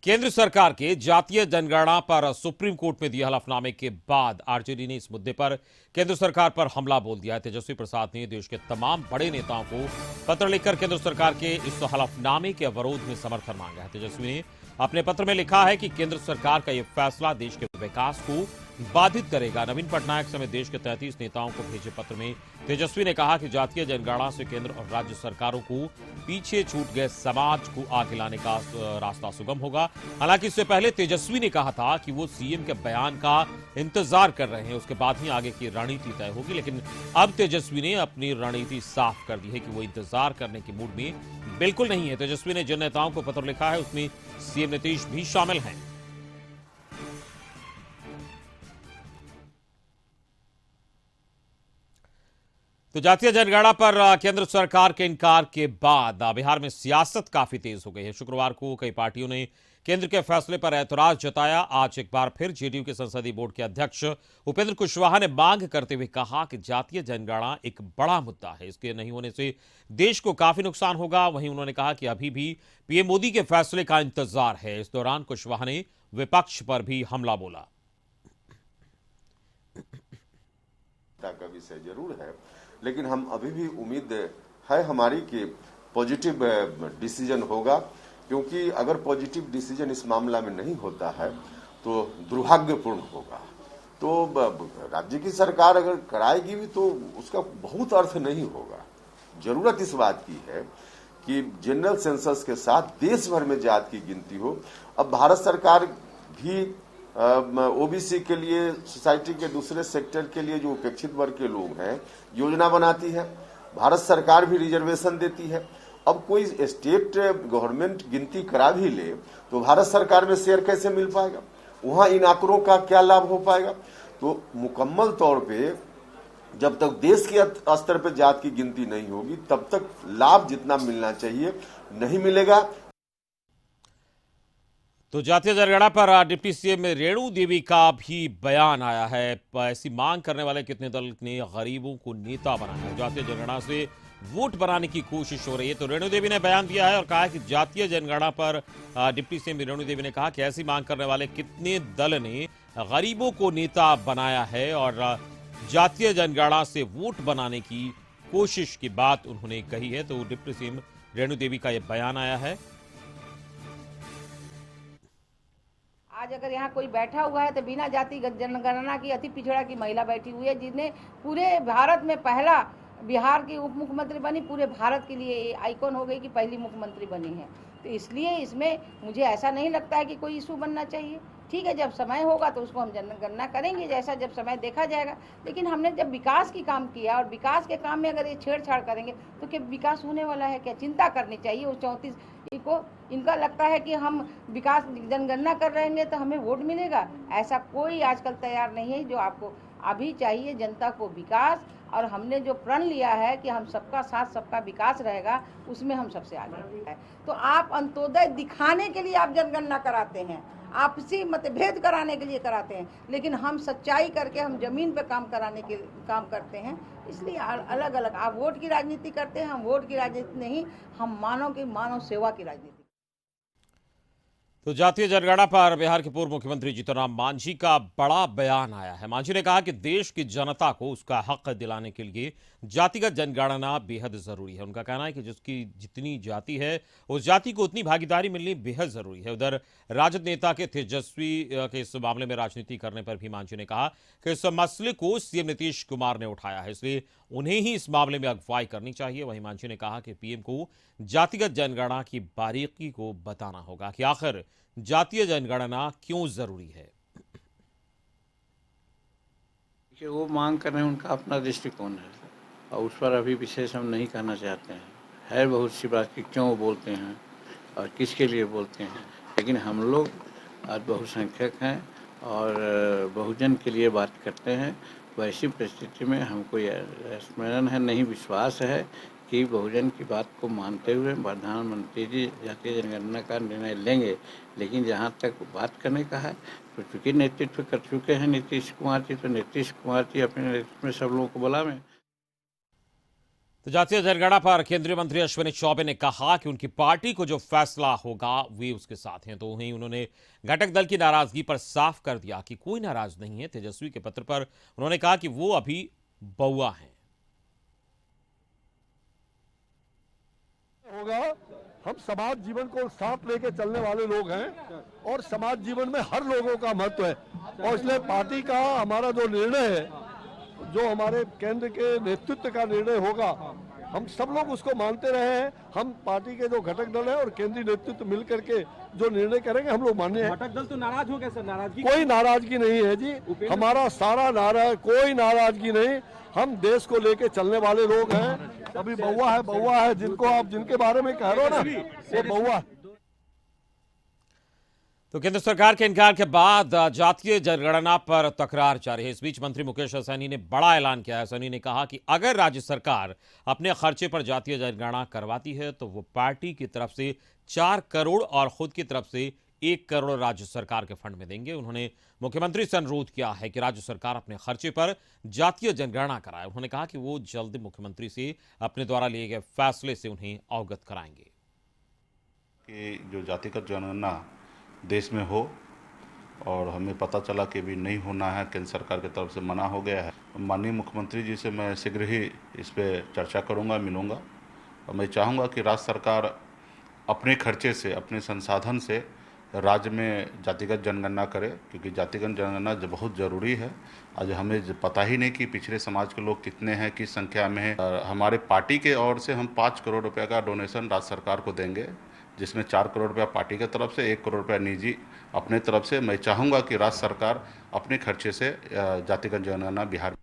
केंद्र सरकार के जातीय जनगणना पर सुप्रीम कोर्ट में दिए हलफनामे के बाद आरजेडी ने इस मुद्दे पर केंद्र सरकार पर हमला बोल दिया है। तेजस्वी प्रसाद ने देश के तमाम बड़े नेताओं को पत्र लिखकर केंद्र सरकार के इस हलफनामे के अवरोध में समर्थन मांगा है। तेजस्वी ने अपने पत्र में लिखा है कि केंद्र सरकार का यह फैसला देश के विकास को बाधित करेगा। नवीन पटनायक समेत देश के 33 नेताओं को भेजे पत्र में तेजस्वी ने कहा कि जातीय जनगणना से केंद्र और राज्य सरकारों को पीछे छूट गए समाज को आगे लाने का रास्ता सुगम होगा। हालांकि इससे पहले तेजस्वी ने कहा था कि वो सीएम के बयान का इंतजार कर रहे हैं, उसके बाद ही आगे की रणनीति तय होगी। लेकिन अब तेजस्वी ने अपनी रणनीति साफ कर दी है कि वो इंतजार करने के मूड में बिल्कुल नहीं है। तेजस्वी ने जिन नेताओं को पत्र लिखा है उसमें सीएम नीतीश भी शामिल हैं। तो जातीय जनगणना पर केंद्र सरकार के इनकार के बाद बिहार में सियासत काफी तेज हो गई है। शुक्रवार को कई पार्टियों ने केंद्र के फैसले पर ऐतराज जताया। आज एक बार फिर जेडीयू के संसदीय बोर्ड के अध्यक्ष उपेंद्र कुशवाहा ने मांग करते हुए कहा कि जातीय जनगणना एक बड़ा मुद्दा है, इसके नहीं होने से देश को काफी नुकसान होगा। वहीं उन्होंने कहा कि अभी भी पीएम मोदी के फैसले का इंतजार है। इस दौरान कुशवाहा ने विपक्ष पर भी हमला बोला। का विषय जरूर है, लेकिन हम अभी भी उम्मीद है हमारी कि पॉजिटिव डिसीजन होगा, क्योंकि अगर पॉजिटिव डिसीजन इस मामला में नहीं होता है तो दुर्भाग्यपूर्ण होगा। तो राज्य की सरकार अगर कराएगी भी तो उसका बहुत अर्थ नहीं होगा। जरूरत इस बात की है कि जनरल सेंसस के साथ देश भर में जात की गिनती हो। अब भारत सरकार भी ओबीसी के लिए, सोसाइटी के दूसरे सेक्टर के लिए जो उपेक्षित वर्ग के लोग हैं, योजना बनाती है। भारत सरकार भी रिजर्वेशन देती है। अब कोई स्टेट गवर्नमेंट गिनती करा भी ले तो भारत सरकार में शेयर कैसे मिल पाएगा? वहां इन आंकड़ों का क्या लाभ हो पाएगा? तो मुकम्मल तौर पे जब तक देश के स्तर पर जात की गिनती नहीं होगी तब तक लाभ जितना मिलना चाहिए नहीं मिलेगा। तो जातीय जनगणना पर डिप्टी सीएम रेणु देवी का भी बयान आया है। ऐसी मांग करने वाले कितने दल ने गरीबों को नेता बनाया है? जातीय जनगणना से वोट बनाने की कोशिश हो रही है। तो रेणु देवी ने बयान दिया है और कहा कि जातीय जनगणना पर डिप्टी सीएम रेणु देवी ने कहा कि ऐसी मांग करने वाले कितने दल ने गरीबों को नेता बनाया है और जातीय जनगणना से वोट बनाने की कोशिश की बात उन्होंने कही है। तो डिप्टी सीएम रेणु देवी का यह बयान आया है। आज अगर यहाँ कोई बैठा हुआ है तो बिना जाति जनगणना की अति पिछड़ा की महिला बैठी हुई है, जिसने पूरे भारत में पहला बिहार की उप मुख्यमंत्री बनी, पूरे भारत के लिए आइकॉन हो गई कि पहली मुख्यमंत्री बनी है। तो इसलिए इसमें मुझे ऐसा नहीं लगता है कि कोई इशू बनना चाहिए। ठीक है, जब समय होगा तो उसको हम जनगणना करेंगे, जैसा जब समय देखा जाएगा। लेकिन हमने जब विकास की काम किया और विकास के काम में अगर ये छेड़छाड़ करेंगे तो क्या विकास होने वाला है? क्या चिंता करनी चाहिए उस 34 को? इनका लगता है कि हम विकास जनगणना कर रहेंगे तो हमें वोट मिलेगा। ऐसा कोई आजकल तैयार नहीं है। जो आपको अभी चाहिए जनता को विकास, और हमने जो प्रण लिया है कि हम सबका साथ सबका विकास रहेगा, उसमें हम सबसे आगे है। तो आप अंत्योदय दिखाने के लिए आप जनगणना कराते हैं, आपसी मतभेद कराने के लिए कराते हैं, लेकिन हम सच्चाई करके हम जमीन पे काम कराने के काम करते हैं। इसलिए अलग अलग आप वोट की राजनीति करते हैं, हम वोट की राजनीति नहीं, हम मानव सेवा की राजनीति। तो जातीय जनगणना पर बिहार के पूर्व मुख्यमंत्री जीतनराम मांझी का बड़ा बयान आया है। मांझी ने कहा कि देश की जनता को उसका हक दिलाने के लिए जातिगत जनगणना बेहद जरूरी है। उनका कहना है कि जिसकी जितनी जाति है उस जाति को उतनी भागीदारी मिलनी बेहद जरूरी है। उधर राजद नेता के तेजस्वी के इस मामले में राजनीति करने पर भी मांझी ने कहा कि इस मसले को सीएम नीतीश कुमार ने उठाया है, इसलिए उन्हें ही इस मामले में अगुवाई करनी चाहिए। वहीं मांझी ने कहा कि पीएम को जातिगत जनगणना की बारीकी को बताना होगा कि आखिर जातीय जनगणना क्यों जरूरी है। कि वो मांग कर रहे हैं, उनका अपना दृष्टिकोण है और उस पर अभी विशेष हम नहीं कहना चाहते हैं। है बहुत सी बात कि क्यों वो बोलते हैं और किसके लिए बोलते हैं, लेकिन हम लोग आज बहुसंख्यक हैं और बहुजन के लिए बात करते हैं। वैसी परिस्थिति में हमको यह स्मरण है, नहीं विश्वास है कि बहुजन की बात को मानते हुए प्रधानमंत्री जी जातीय जनगणना का निर्णय लेंगे। लेकिन जहाँ तक बात करने का है तो चूँकि नेतृत्व कर चुके हैं नीतीश कुमार जी, तो नीतीश कुमार जी अपने नेतृत्व में सब लोगों को बुलावें। तो जातीय जनगणना पर केंद्रीय मंत्री अश्विनी चौबे ने कहा कि उनकी पार्टी को जो फैसला होगा वे उसके साथ हैं। तो वहीं उन्होंने घटक दल की नाराजगी पर साफ कर दिया कि कोई नाराज नहीं है। तेजस्वी के पत्र पर उन्होंने कहा कि वो अभी बउआ हैं। होगा, हम समाज जीवन को साथ लेके चलने वाले लोग हैं और समाज जीवन में हर लोगों का महत्व है और इसलिए पार्टी का हमारा जो निर्णय है, जो हमारे केंद्र के नेतृत्व का निर्णय होगा, हम सब लोग उसको मानते रहे हैं। हम पार्टी के जो घटक दल है और केंद्रीय नेतृत्व मिल करके जो निर्णय करेंगे हम लोग मान्य हैं। घटक दल तो नाराज हो गए सर, नाराजगी कोई नाराजगी नहीं है जी, हमारा सारा कोई नाराजगी नहीं। हम देश को लेके चलने वाले लोग हैं। अभी बउआ है जिनको आप जिनके बारे में कह रहे हो ना, वो बउआ। तो केंद्र सरकार के इनकार के बाद जातीय जनगणना पर तकरार जारी है। इस बीच मंत्री मुकेश सहनी ने बड़ा ऐलान किया है। सहनी ने कहा कि अगर राज्य सरकार अपने खर्चे पर जातीय जनगणना करवाती है तो वो पार्टी की तरफ से 4 करोड़ और खुद की तरफ से 1 करोड़ राज्य सरकार के फंड में देंगे। उन्होंने मुख्यमंत्री से अनुरोध किया है कि राज्य सरकार अपने खर्चे पर जातीय जनगणना कराए। उन्होंने कहा कि वो जल्द मुख्यमंत्री से अपने द्वारा लिए गए फैसले से उन्हें अवगत कराएंगे कि जो जातिगत जनगणना देश में हो, और हमें पता चला कि अभी नहीं होना है, केंद्र सरकार की तरफ से मना हो गया है। माननीय मुख्यमंत्री जी से मैं शीघ्र ही इस पर चर्चा करूंगा, मिलूंगा और मैं चाहूँगा कि राज्य सरकार अपने खर्चे से, अपने संसाधन से राज्य में जातिगत जनगणना करे, क्योंकि जातिगत जनगणना बहुत ज़रूरी है। आज हमें पता ही नहीं कि पिछड़े समाज के लोग कितने हैं, किस संख्या में है। हमारे पार्टी के ओर से हम 5 करोड़ रुपये का डोनेशन राज्य सरकार को देंगे, जिसमें 4 करोड़ रुपया पार्टी की तरफ से, 1 करोड़ रुपया निजी अपने तरफ से। मैं चाहूँगा कि राज्य सरकार अपने खर्चे से जातिगत जनगणना बिहार